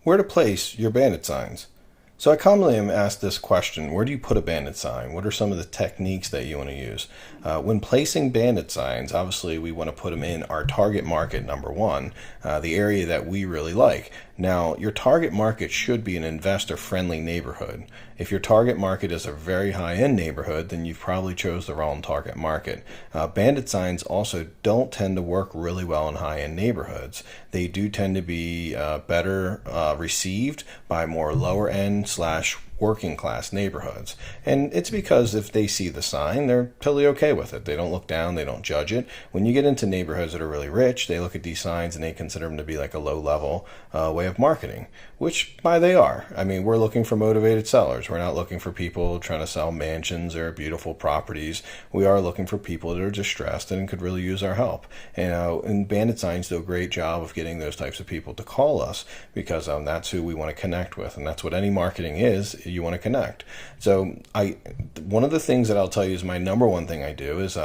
Where to place your bandit signs. So I commonly am asked this question: where do you put a bandit sign? What are some of the techniques that you want to use? When placing bandit signs, obviously we want to put them in our target market, number one, the area that we really like. Now, your target market should be an investor-friendly neighborhood. If your target market is a very high-end neighborhood, then you've probably chose the wrong target market. Bandit signs also don't tend to work really well in high-end neighborhoods. They do tend to be better received by more lower-end slash working class neighborhoods. And it's because if they see the sign, they're totally okay with it. They don't look down, they don't judge it. When you get into neighborhoods that are really rich, they look at these signs and they consider them to be like a low level way of marketing, which by they are. I mean, we're looking for motivated sellers. We're not looking for people trying to sell mansions or beautiful properties. We are looking for people that are distressed and could really use our help. And bandit signs do a great job of getting those types of people to call us because that's who we want to connect with. And that's what any marketing is. You want to connect. So one of the things that I'll tell you is my number one thing I do is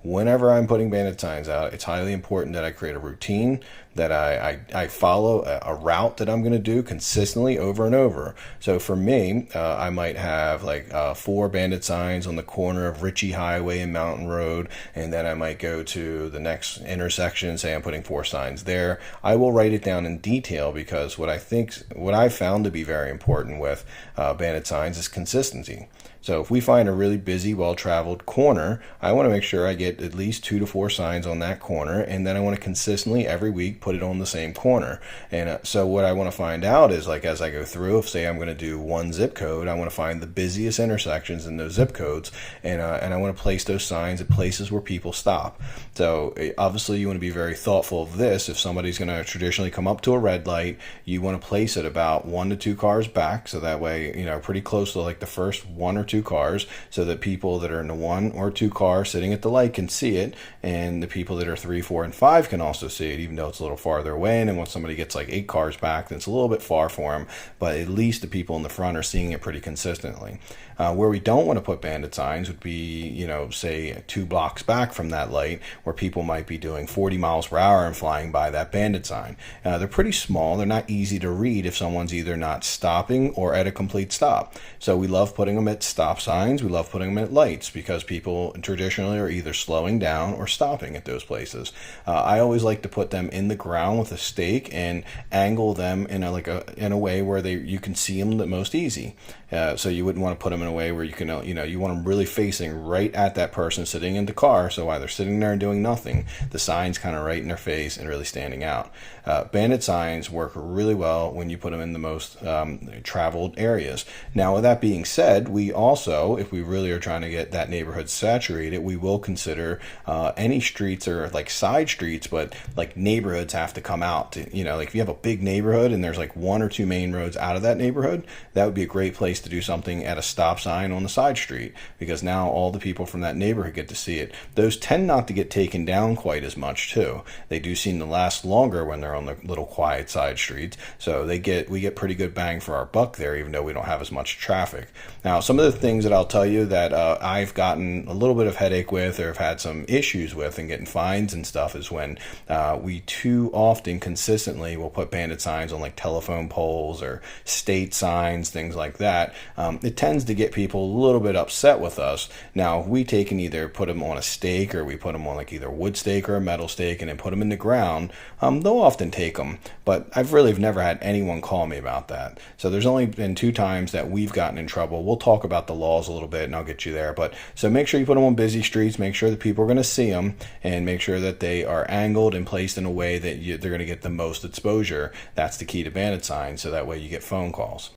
whenever I'm putting bandit signs out, it's highly important that I create a routine, that I follow a route that I'm going to do consistently over and over. So for me, I might have like 4 bandit signs on the corner of Ritchie Highway and Mountain Road, and then I might go to the next intersection, say I'm putting 4 signs there. I will write it down in detail because what I've found to be very important with bandit signs is consistency. So if we find a really busy, well-traveled corner, I want to make sure I get at least 2 to 4 signs on that corner, and then I want to consistently every week put it on the same corner. And so what I want to find out is, like, as I go through, if say I'm going to do one zip code, I want to find the busiest intersections in those zip codes, and I want to place those signs at places where people stop. So obviously you want to be very thoughtful of this. If somebody's going to traditionally come up to a red light, you want to place it about 1 to 2 cars back, so that way, pretty close to like the first 1 or 2 cars, so that people that are in the 1 or 2 car sitting at the light can see it, and the people that are 3, 4, and 5 can also see it, even though it's a little farther away. And then when somebody gets like 8 cars back, then it's a little bit far for them, but at least the people in the front are seeing it pretty consistently. Where we don't want to put bandit signs would be, say 2 blocks back from that light, where people might be doing 40 miles per hour and flying by that bandit sign. They're pretty small. They're not easy to read if someone's either not stopping or at a complete stop. So we love putting them at stop signs. We love putting them at lights because people traditionally are either slowing down or stopping at those places. I always like to put them in the ground with a stake and angle them in a way where you can see them the most easy. So you wouldn't want to put them in a way where you can, you want them really facing right at that person sitting in the car. So while they're sitting there and doing nothing, the sign's kind of right in their face and really standing out. Bandit signs work really well when you put them in the most traveled areas. Now, with that being said, we also, if we really are trying to get that neighborhood saturated, we will consider any streets or like side streets, but like neighborhoods have to come out to, like if you have a big neighborhood and there's like 1 or 2 main roads out of that neighborhood, that would be a great place to do something at a stop sign on the side street, because now all the people from that neighborhood get to see it. Those tend not to get taken down quite as much too. They do seem to last longer when they're on the little quiet side streets. So we get pretty good bang for our buck there, even though we don't have as much traffic. Now, some of the things that I'll tell you that I've gotten a little bit of headache with, or have had some issues with and getting fines and stuff, is when we too often consistently will put bandit signs on like telephone poles or state signs, things like that. It tends to get people a little bit upset with us. Now, if we take and either put them on a stake, or we put them on like either a wood stake or a metal stake, and then put them in the ground, they'll often take them. But I've really never had anyone call me about that. So there's only been 2 times that we've gotten in trouble. We'll talk about the laws a little bit and I'll get you there. But so make sure you put them on busy streets, make sure that people are going to see them, and make sure that they are angled and placed in a way that they're going to get the most exposure. That's the key to bandit signs, so that way you get phone calls.